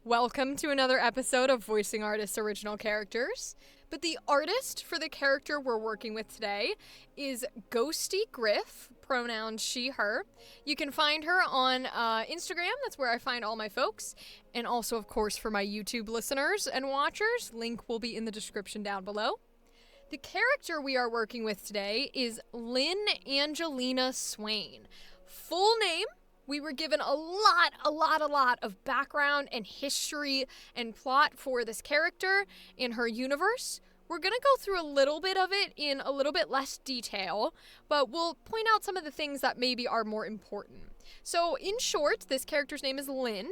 Welcome to another episode of Voicing Artists Original Characters. But the artist for the character we're working with today is GhostyGriff, pronouns she, her. You can find her on Instagram, that's where I find all my folks. And also, of course, for my YouTube listeners and watchers, link will be in the description down below. The character we are working with today is Lynn Angelina Swain. Full name. We were given a lot of background and history and plot for this character in her universe. We're going to go through a little bit of it in a little bit less detail, but we'll point out some of the things that maybe are more important. So in short, this character's name is Lynn.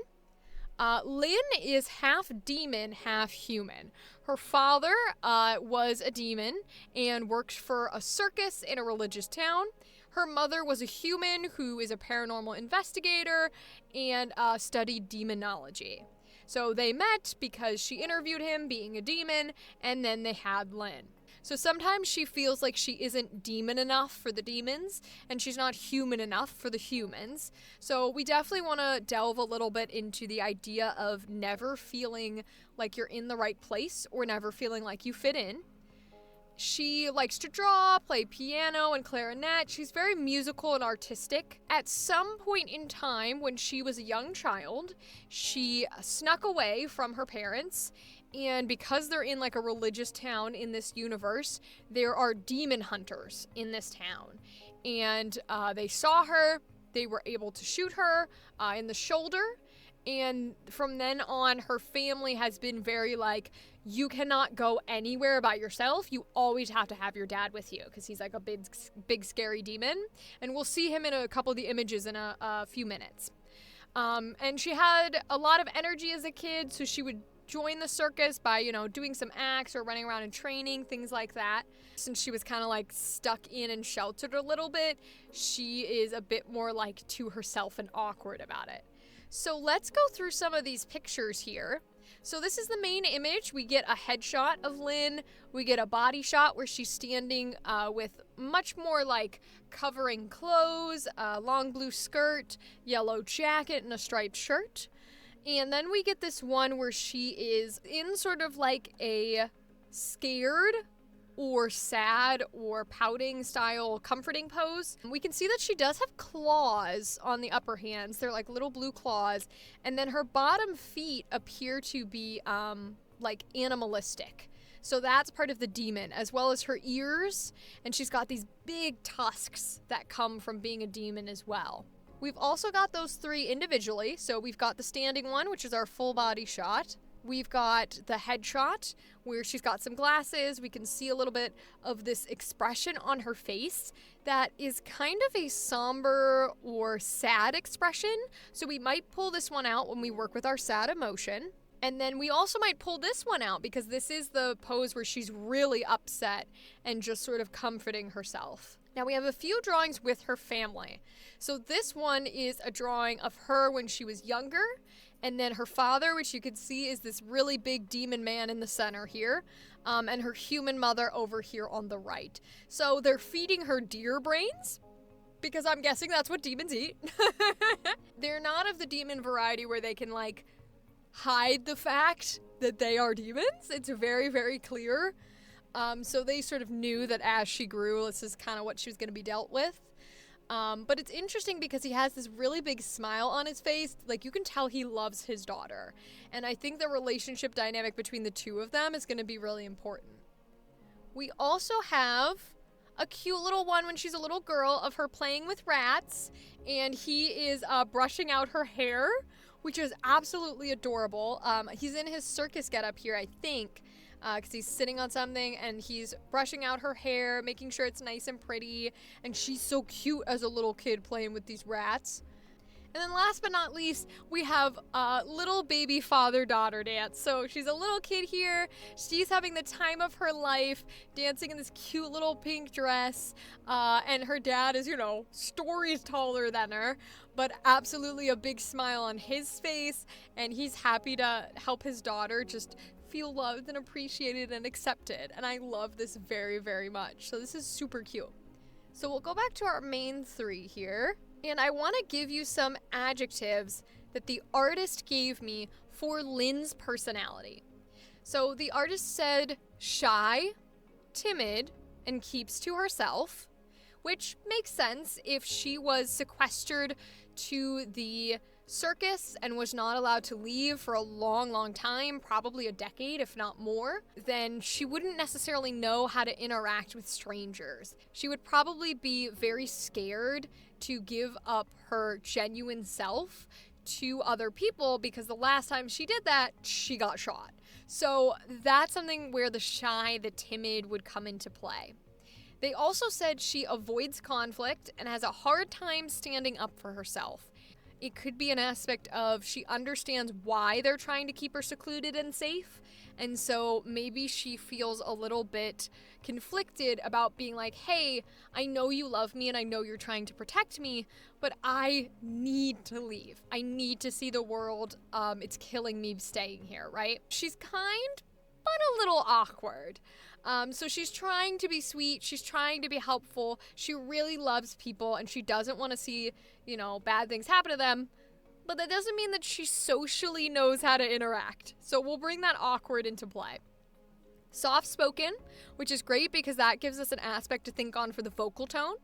Lynn is half demon, half human. Her father was a demon and worked for a circus in a religious town. Her mother was a human who is a paranormal investigator and studied demonology. So they met because she interviewed him being a demon, and then they had Lynn. So sometimes she feels like she isn't demon enough for the demons, and she's not human enough for the humans. So we definitely want to delve a little bit into the idea of never feeling like you're in the right place or never feeling like you fit in. She likes to draw, play piano and clarinet. She's very musical and artistic. At some point in time when she was a young child, she snuck away from her parents, and because they're in like a religious town in this universe, there are demon hunters in this town. And they saw her, they were able to shoot her in the shoulder, and from then on, her family has been very like, you cannot go anywhere by yourself. You always have to have your dad with you because he's like a big scary demon. And we'll see him in a couple of the images in a few minutes. And she had a lot of energy as a kid, so she would join the circus by, doing some acts or running around and training, things like that. Since she was kind of like stuck in and sheltered a little bit, she is a bit more like to herself and awkward about it. So let's go through some of these pictures here. So this is the main image. We get a headshot of Lynn. We get a body shot where she's standing with much more like covering clothes, a long blue skirt, yellow jacket, and a striped shirt. And then we get this one where she is in sort of like a scared or sad or pouting style comforting pose. We can see that she does have claws on the upper hands. They're like little blue claws. And then her bottom feet appear to be like animalistic. So that's part of the demon, as well as her ears. And she's got these big tusks that come from being a demon as well. We've also got those three individually. So we've got the standing one, which is our full body shot. We've got the headshot where she's got some glasses. We can see a little bit of this expression on her face that is kind of a somber or sad expression. So we might pull this one out when we work with our sad emotion. And then we also might pull this one out because this is the pose where she's really upset and just sort of comforting herself. Now we have a few drawings with her family. So this one is a drawing of her when she was younger. And then her father, which you can see is this really big demon man in the center here. And her human mother over here on the right. So they're feeding her deer brains, because I'm guessing that's what demons eat. They're not of the demon variety where they can like hide the fact that they are demons. It's very, very clear. So they sort of knew that as she grew, this is kind of what she was going to be dealt with. But it's interesting because he has this really big smile on his face. Like, you can tell he loves his daughter. And I think the relationship dynamic between the two of them is going to be really important. We also have a cute little one when she's a little girl of her playing with rats. And he is brushing out her hair, which is absolutely adorable. He's in his circus getup here, I think. Because he's sitting on something and he's brushing out her hair, making sure it's nice and pretty. And she's so cute as a little kid playing with these rats. And then last but not least, we have a little baby father-daughter dance. So she's a little kid here. She's having the time of her life, dancing in this cute little pink dress. And her dad is, stories taller than her, but absolutely a big smile on his face. And he's happy to help his daughter just feel loved and appreciated and accepted. And I love this very, very much. So this is super cute. So we'll go back to our main three here. And I want to give you some adjectives that the artist gave me for Lynn's personality. So the artist said shy, timid, and keeps to herself, which makes sense if she was sequestered to the circus and was not allowed to leave for a long, long time, probably a decade, if not more, then she wouldn't necessarily know how to interact with strangers. She would probably be very scared to give up her genuine self to other people because the last time she did that, she got shot. So that's something where the shy, the timid would come into play. They also said she avoids conflict and has a hard time standing up for herself. It could be an aspect of she understands why they're trying to keep her secluded and safe, and so maybe she feels a little bit conflicted about being like, hey, I know you love me and I know you're trying to protect me, but I need to leave. I need to see the world. It's killing me staying here, right? She's kind, but a little awkward. So she's trying to be sweet, she's trying to be helpful, she really loves people, and she doesn't want to see, bad things happen to them, but that doesn't mean that she socially knows how to interact. So we'll bring that awkward into play. Soft-spoken, which is great because that gives us an aspect to think on for the vocal tone.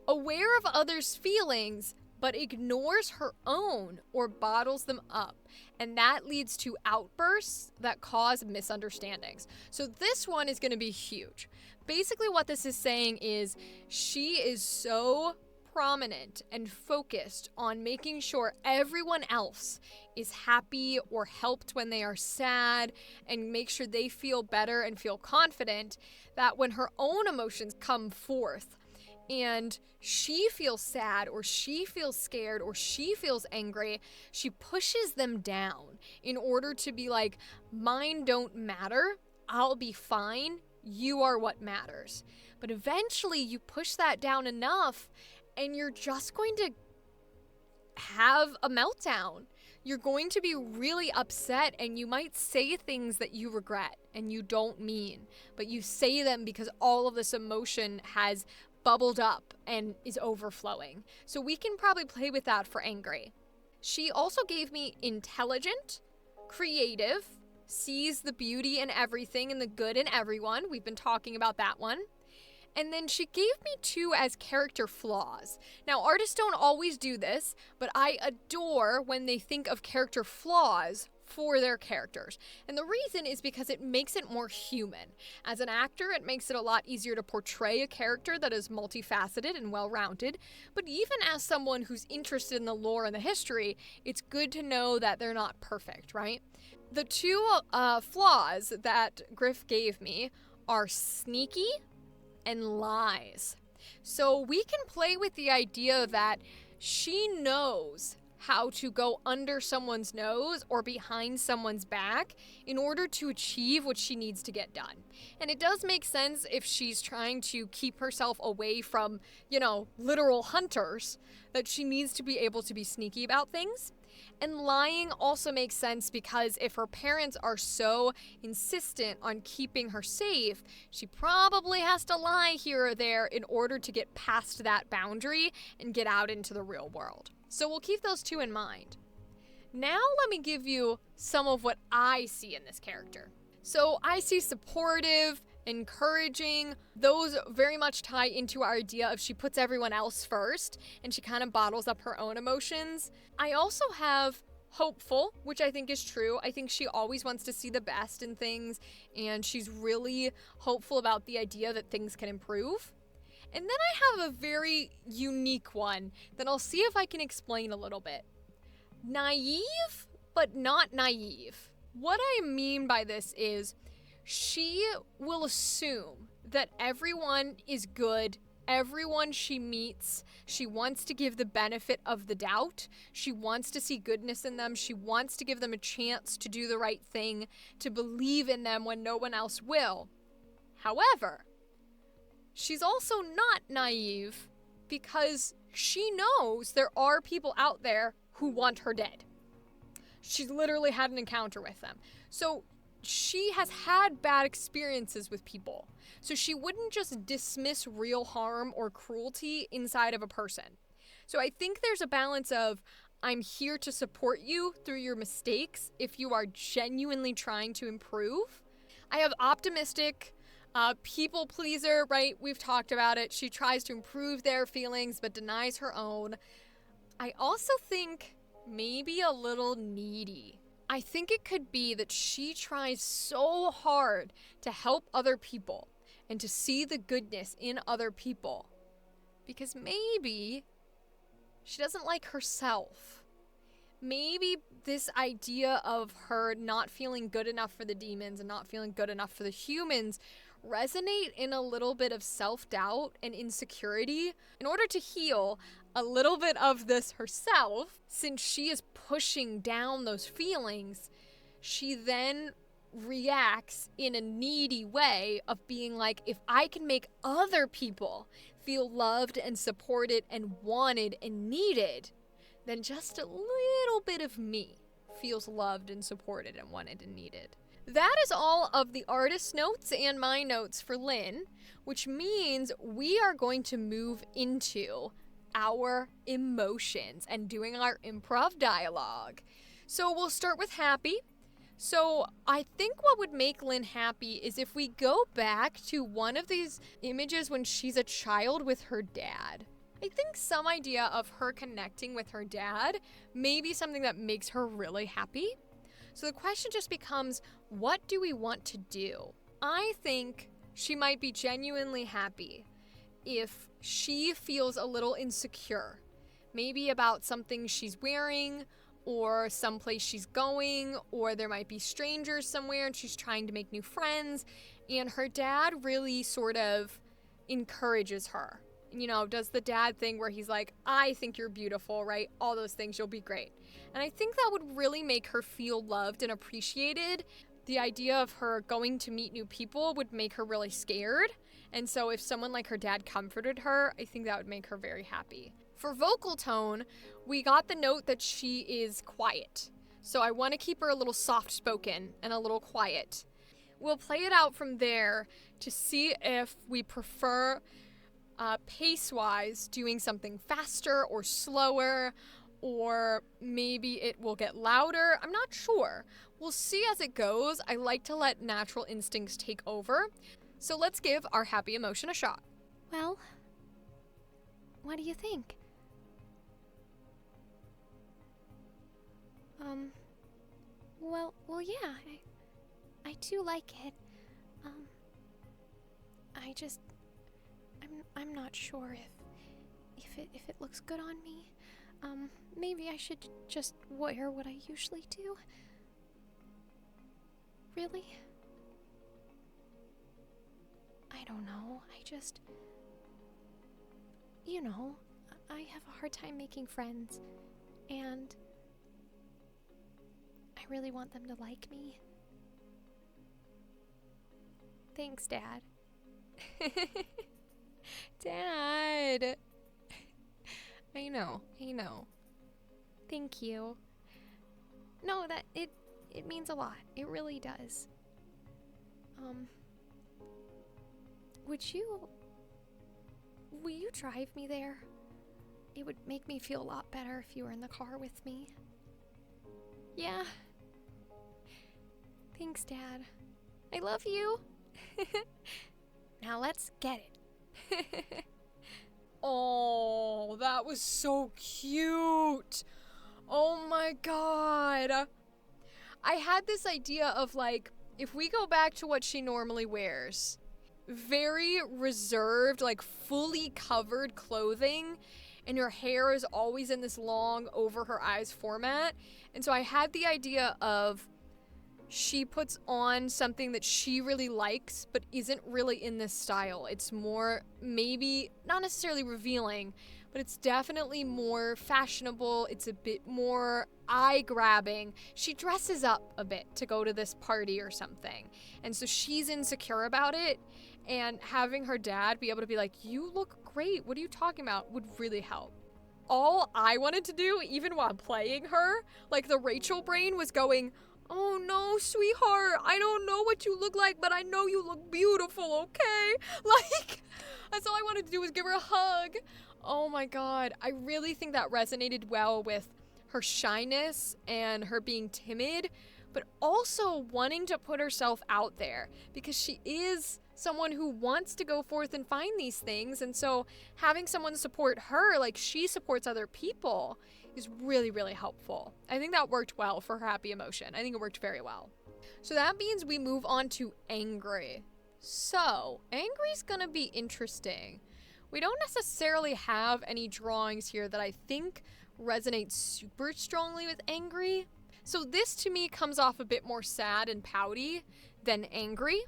Aware of others' feelings, but ignores her own or bottles them up. And that leads to outbursts that cause misunderstandings. So this one is going to be huge. Basically what this is saying is she is so prominent and focused on making sure everyone else is happy or helped when they are sad and make sure they feel better and feel confident that when her own emotions come forth, and she feels sad or she feels scared or she feels angry, she pushes them down in order to be like, mine don't matter, I'll be fine, you are what matters. But eventually you push that down enough and you're just going to have a meltdown. You're going to be really upset and you might say things that you regret and you don't mean, but you say them because all of this emotion has bubbled up and is overflowing. So we can probably play with that for angry. She also gave me intelligent, creative, sees the beauty in everything and the good in everyone. We've been talking about that one. And then she gave me 2 as character flaws. Now, artists don't always do this, but I adore when they think of character flaws for their characters. And the reason is because it makes it more human. As an actor, it makes it a lot easier to portray a character that is multifaceted and well-rounded. But even as someone who's interested in the lore and the history, it's good to know that they're not perfect, right? The 2 flaws that Griff gave me are sneaky and lies. So we can play with the idea that she knows how to go under someone's nose or behind someone's back in order to achieve what she needs to get done. And it does make sense if she's trying to keep herself away from, literal hunters, that she needs to be able to be sneaky about things. And lying also makes sense because if her parents are so insistent on keeping her safe, she probably has to lie here or there in order to get past that boundary and get out into the real world. So we'll keep those 2 in mind. Now let me give you some of what I see in this character. So I see supportive, encouraging. Those very much tie into our idea of she puts everyone else first and she kind of bottles up her own emotions. I also have hopeful, which I think is true. I think she always wants to see the best in things and she's really hopeful about the idea that things can improve. And then I have a very unique one that I'll see if I can explain a little bit. Naive, but not naive. What I mean by this is she will assume that everyone is good, everyone she meets, she wants to give the benefit of the doubt, she wants to see goodness in them, she wants to give them a chance to do the right thing, to believe in them when no one else will. However, she's also not naive because she knows there are people out there who want her dead. She's literally had an encounter with them. So she has had bad experiences with people. So she wouldn't just dismiss real harm or cruelty inside of a person. So I think there's a balance of, I'm here to support you through your mistakes if you are genuinely trying to improve. I have optimistic, people pleaser, right? We've talked about it. She tries to improve their feelings but denies her own. I also think maybe a little needy. I think it could be that she tries so hard to help other people and to see the goodness in other people because maybe she doesn't like herself. Maybe this idea of her not feeling good enough for the demons and not feeling good enough for the humans resonate in a little bit of self-doubt and insecurity. In order to heal a little bit of this herself, since she is pushing down those feelings, she then reacts in a needy way of being like, if I can make other people feel loved and supported and wanted and needed, then just a little bit of me feels loved and supported and wanted and needed. That is all of the artist's notes and my notes for Lynn, which means we are going to move into our emotions and doing our improv dialogue. So we'll start with happy. So I think what would make Lynn happy is if we go back to one of these images when she's a child with her dad. I think some idea of her connecting with her dad may be something that makes her really happy. So the question just becomes, what do we want to do? I think she might be genuinely happy if she feels a little insecure, maybe about something she's wearing or someplace she's going, or there might be strangers somewhere and she's trying to make new friends, and her dad really sort of encourages her. You know, does the dad thing where he's like, I think you're beautiful, right? All those things, you'll be great. And I think that would really make her feel loved and appreciated. The idea of her going to meet new people would make her really scared. And so if someone like her dad comforted her, I think that would make her very happy. For vocal tone, we got the note that she is quiet. So I want to keep her a little soft-spoken and a little quiet. We'll play it out from there to see if we prefer pace-wise doing something faster or slower, or maybe it will get louder. I'm not sure. We'll see as it goes. I like to let natural instincts take over. So let's give our happy emotion a shot. Well, what do you think? Well, yeah, I do like it. I'm not sure if it looks good on me. Maybe I should just wear what I usually do. Really? I don't know. I have a hard time making friends, and I really want them to like me. Thanks, Dad. Dad! I know. Thank you. No, it means a lot. It really does. Will you drive me there? It would make me feel a lot better if you were in the car with me. Yeah. Thanks, Dad. I love you. Now let's get it. Oh, that was so cute. Oh my god. I had this idea of like, if we go back to what she normally wears, very reserved, like fully covered clothing, and her hair is always in this long over her eyes format. And so I had the idea of she puts on something that she really likes but isn't really in this style. It's more, maybe not necessarily revealing, but it's definitely more fashionable. It's a bit more eye-grabbing. She dresses up a bit to go to this party or something, and so she's insecure about it, and having her dad be able to be like, you look great, what are you talking about, would really help. All I wanted to do, even while playing her, like the Rachel brain was going, oh no, sweetheart, I don't know what you look like, but I know you look beautiful, okay? Like, that's all I wanted to do was give her a hug. Oh my god, I really think that resonated well with her shyness and her being timid, but also wanting to put herself out there because she is someone who wants to go forth and find these things. And so having someone support her like she supports other people is really, really helpful. I think that worked well for her happy emotion. I think it worked very well. So that means we move on to angry. So angry's gonna be interesting. We don't necessarily have any drawings here that I think resonate super strongly with angry. So this to me comes off a bit more sad and pouty than angry,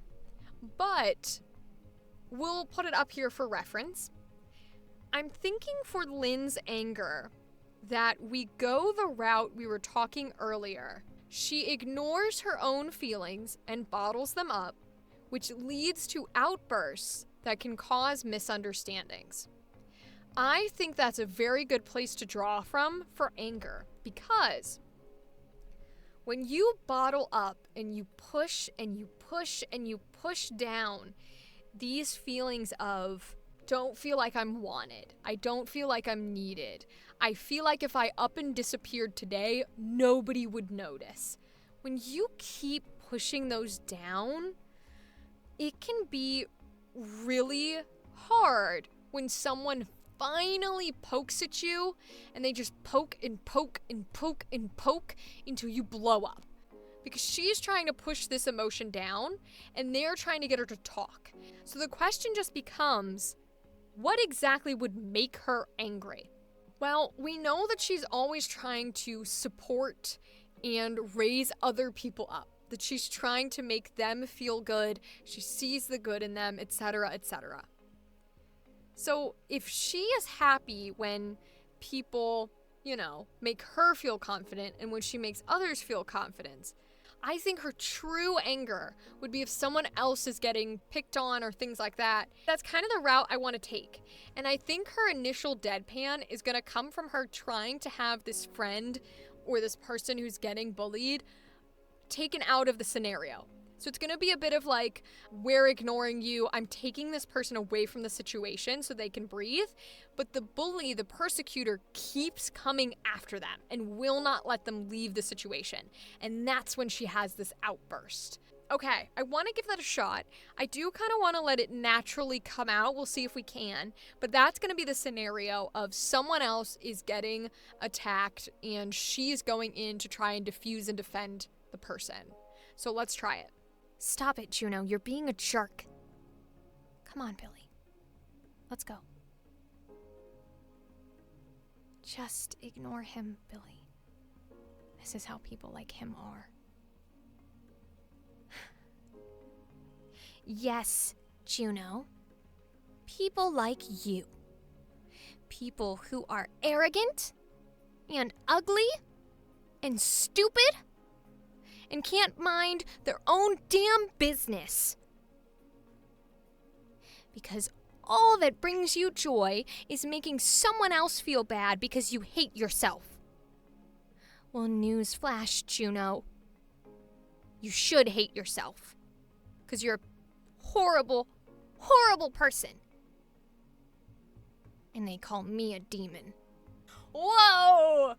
but we'll put it up here for reference. I'm thinking for Lynn's anger that we go the route we were talking earlier. She ignores her own feelings and bottles them up, which leads to outbursts that can cause misunderstandings. I think that's a very good place to draw from for anger, because when you bottle up and you push and you push and you push down these feelings of don't feel like I'm wanted, I don't feel like I'm needed, I feel like if I up and disappeared today, nobody would notice. When you keep pushing those down, it can be really hard when someone finally pokes at you and they just poke and poke and poke and poke until you blow up. Because she's trying to push this emotion down and they're trying to get her to talk. So the question just becomes, what exactly would make her angry? Well, we know that she's always trying to support and raise other people up, that she's trying to make them feel good, she sees the good in them, etc., etc. So if she is happy when people, make her feel confident and when she makes others feel confident, I think her true anger would be if someone else is getting picked on or things like that. That's kind of the route I want to take. And I think her initial deadpan is going to come from her trying to have this friend or this person who's getting bullied taken out of the scenario. So it's going to be a bit of like, we're ignoring you, I'm taking this person away from the situation so they can breathe, but the bully, the persecutor, keeps coming after them and will not let them leave the situation. And that's when she has this outburst. Okay, I want to give that a shot. I do kind of want to let it naturally come out. We'll see if we can. But that's going to be the scenario of someone else is getting attacked and she's going in to try and defuse and defend the person. So let's try it. Stop it, Juno. You're being a jerk. Come on, Billy. Let's go. Just ignore him, Billy. This is how people like him are. Yes, Juno. People like you. People who are arrogant and ugly and stupid and can't mind their own damn business. Because all that brings you joy is making someone else feel bad because you hate yourself. Well, newsflash, Juno. You should hate yourself. Because you're a horrible, horrible person. And they call me a demon. Whoa!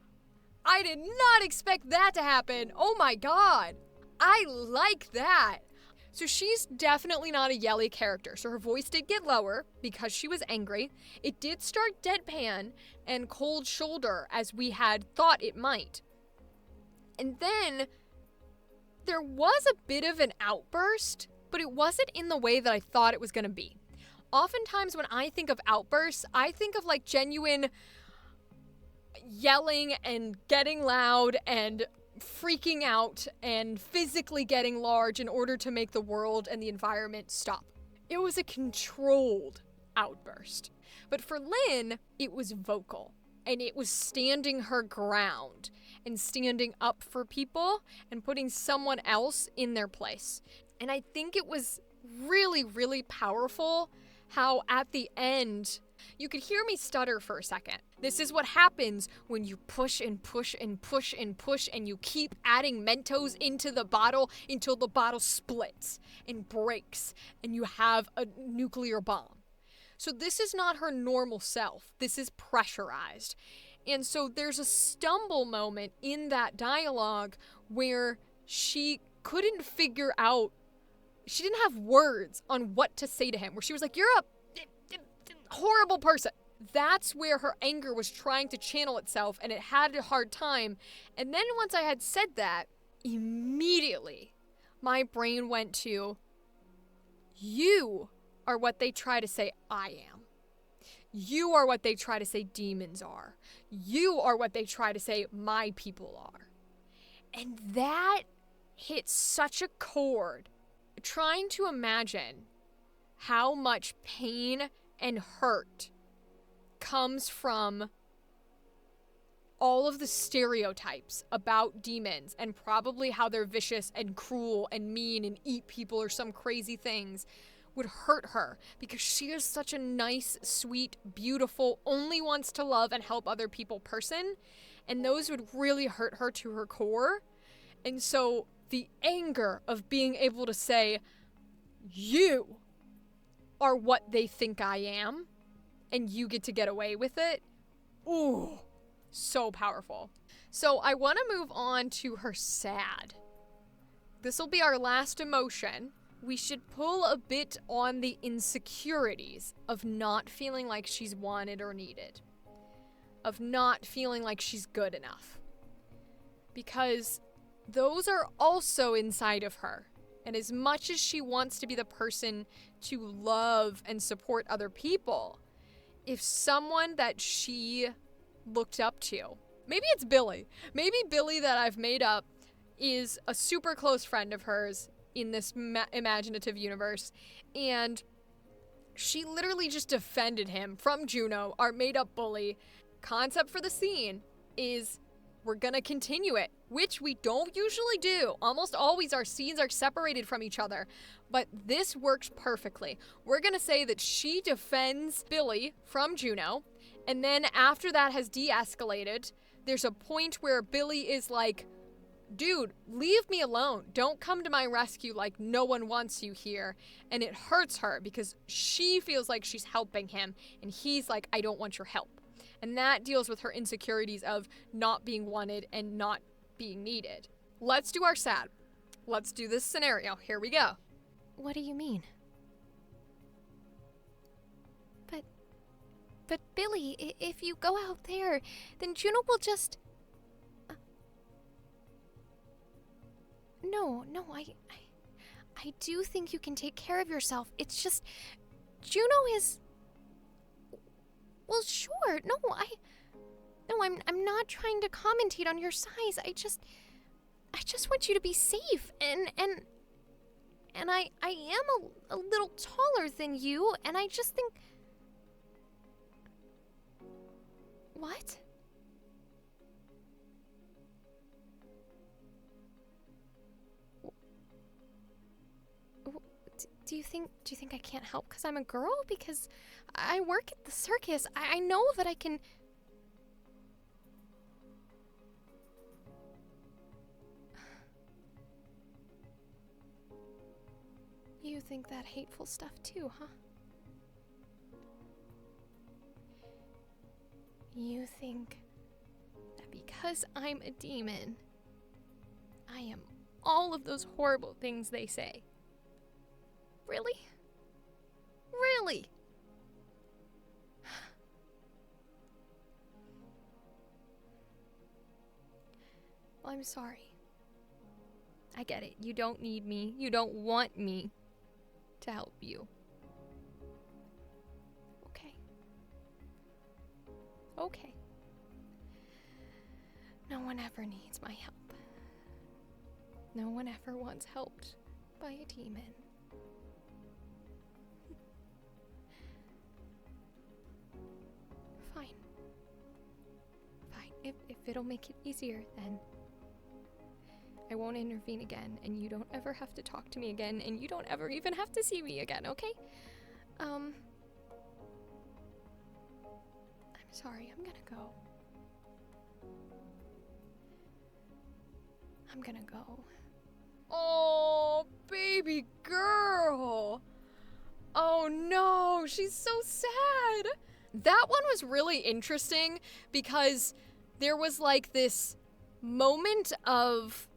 I did not expect that to happen. Oh my god. I like that. So she's definitely not a yelly character. So her voice did get lower because she was angry. It did start deadpan and cold shoulder as we had thought it might. And then there was a bit of an outburst, but it wasn't in the way that I thought it was going to be. Oftentimes when I think of outbursts, I think of like genuine yelling and getting loud and freaking out and physically getting large in order to make the world and the environment stop. It was a controlled outburst. But for Lynn, it was vocal and it was standing her ground and standing up for people and putting someone else in their place. And I think it was really, really powerful how at the end, you could hear me stutter for a second. This is what happens when you push and push and push and push and you keep adding Mentos into the bottle until the bottle splits and breaks and you have a nuclear bomb. So this is not her normal self. This is pressurized. And so there's a stumble moment in that dialogue where she couldn't figure out, she didn't have words on what to say to him, where she was like, you're a horrible person. That's where her anger was trying to channel itself, and it had a hard time. And then once I had said that, immediately my brain went to, you are what they try to say I am. You are what they try to say demons are. You are what they try to say my people are. And that hit such a chord. Trying to imagine how much pain and hurt comes from all of the stereotypes about demons and probably how they're vicious and cruel and mean and eat people or some crazy things would hurt her, because she is such a nice, sweet, beautiful, only wants to love and help other people person, and those would really hurt her to her core. And so the anger of being able to say, you are what they think I am, and you get to get away with it. Ooh, so powerful. So I want to move on to her sad. This will be our last emotion. We should pull a bit on the insecurities of not feeling like she's wanted or needed, of not feeling like she's good enough, because those are also inside of her. And as much as she wants to be the person to love and support other people, if someone that she looked up to, maybe it's Billy, maybe Billy that I've made up is a super close friend of hers in this imaginative universe, and she literally just defended him from Juno, our made-up bully. Concept for the scene is we're gonna continue it, which we don't usually do. Almost always our scenes are separated from each other, but this works perfectly. We're gonna say that she defends Billy from Juno, and then after that has de-escalated, there's a point where Billy is like, dude, leave me alone. Don't come to my rescue, like no one wants you here. And it hurts her because she feels like she's helping him, and he's like, I don't want your help. And that deals with her insecurities of not being wanted and not being needed. Let's do our sad. Let's do this scenario. Here we go. What do you mean? But Billy, if you go out there, then Juno will just... No, I do think you can take care of yourself. It's just, Juno is... Well, sure. I'm not trying to commentate on your size. I just want you to be safe. And I am a little taller than you, and I just think... What? Do you think I can't help because I'm a girl? Because I work at the circus. I know that I can... You think that hateful stuff too, huh? You think that because I'm a demon, I am all of those horrible things they say. Really? Really? Well, I'm sorry. I get it. You don't need me. You don't want me to help you. Okay. No one ever needs my help. No one ever wants helped by a demon. Fine. If it'll make it easier, then I won't intervene again, and you don't ever have to talk to me again, and you don't ever even have to see me again, okay? I'm sorry, I'm gonna go. I'm gonna go. Oh, baby girl. Oh no, she's so sad. That one was really interesting because there was like this moment of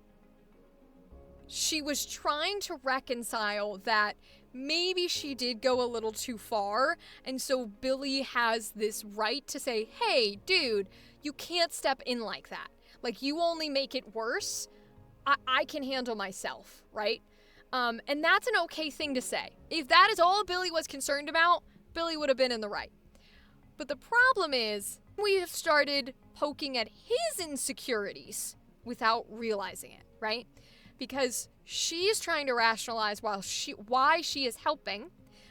she was trying to reconcile that maybe she did go a little too far, and so Billy has this right to say, hey, dude, you can't step in like that. Like, you only make it worse. I can handle myself, right? And that's an okay thing to say. If that is all Billy was concerned about, Billy would have been in the right. But the problem is, we have started poking at his insecurities without realizing it, right? Because she's trying to rationalize why she is helping,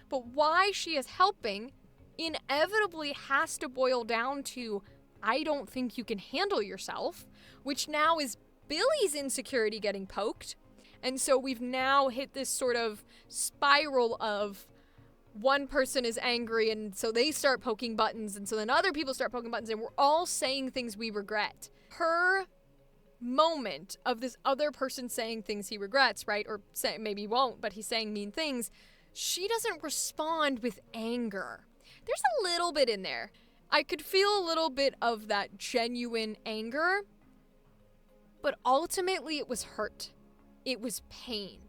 but why she is helping inevitably has to boil down to, I don't think you can handle yourself, which now is Billy's insecurity getting poked. And so we've now hit this sort of spiral of one person is angry, and so they start poking buttons, and so then other people start poking buttons, and we're all saying things we regret. Her moment of this other person saying things he regrets, right? Or maybe he won't, but he's saying mean things. She doesn't respond with anger. There's a little bit in there. I could feel a little bit of that genuine anger, but ultimately it was hurt. It was pain.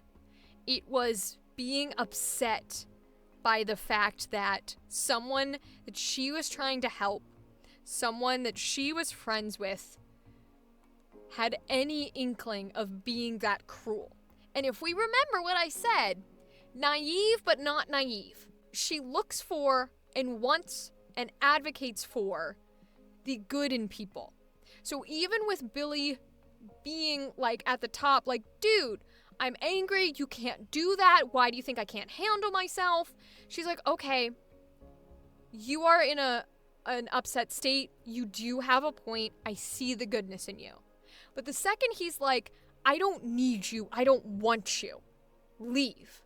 It was being upset by the fact that someone that she was trying to help, someone that she was friends with, had any inkling of being that cruel. And if we remember what I said, naive but not naive. She looks for and wants and advocates for the good in people. So even with Billy being like at the top, like, dude, I'm angry, you can't do that, why do you think I can't handle myself? She's like, okay, you are in an upset state, you do have a point, I see the goodness in you. But the second he's like, I don't need you, I don't want you, leave.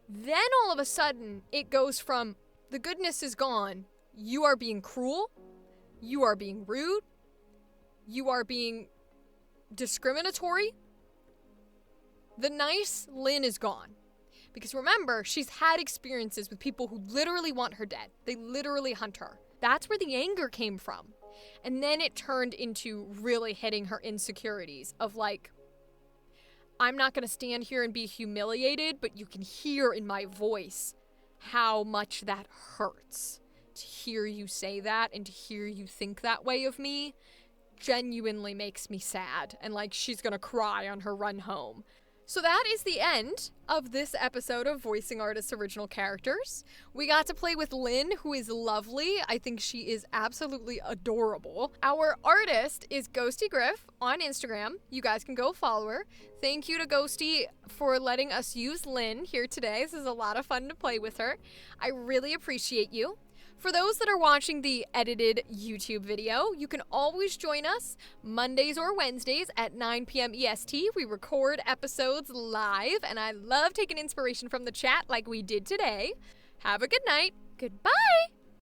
Then all of a sudden, it goes from, the goodness is gone, you are being cruel, you are being rude, you are being discriminatory. The nice Lynn is gone. Because remember, she's had experiences with people who literally want her dead. They literally hunt her. That's where the anger came from. And then it turned into really hitting her insecurities of like, I'm not going to stand here and be humiliated, but you can hear in my voice how much that hurts. To hear you say that and to hear you think that way of me genuinely makes me sad. And like, she's going to cry on her run home. So that is the end of this episode of Voicing Artists Original Characters. We got to play with Lynn, who is lovely. I think she is absolutely adorable. Our artist is GhostyGriff on Instagram. You guys can go follow her. Thank you to Ghosty for letting us use Lynn here today. This is a lot of fun to play with her. I really appreciate you. For those that are watching the edited YouTube video, you can always join us Mondays or Wednesdays at 9 p.m. EST. We record episodes live, and I love taking inspiration from the chat like we did today. Have a good night. Goodbye!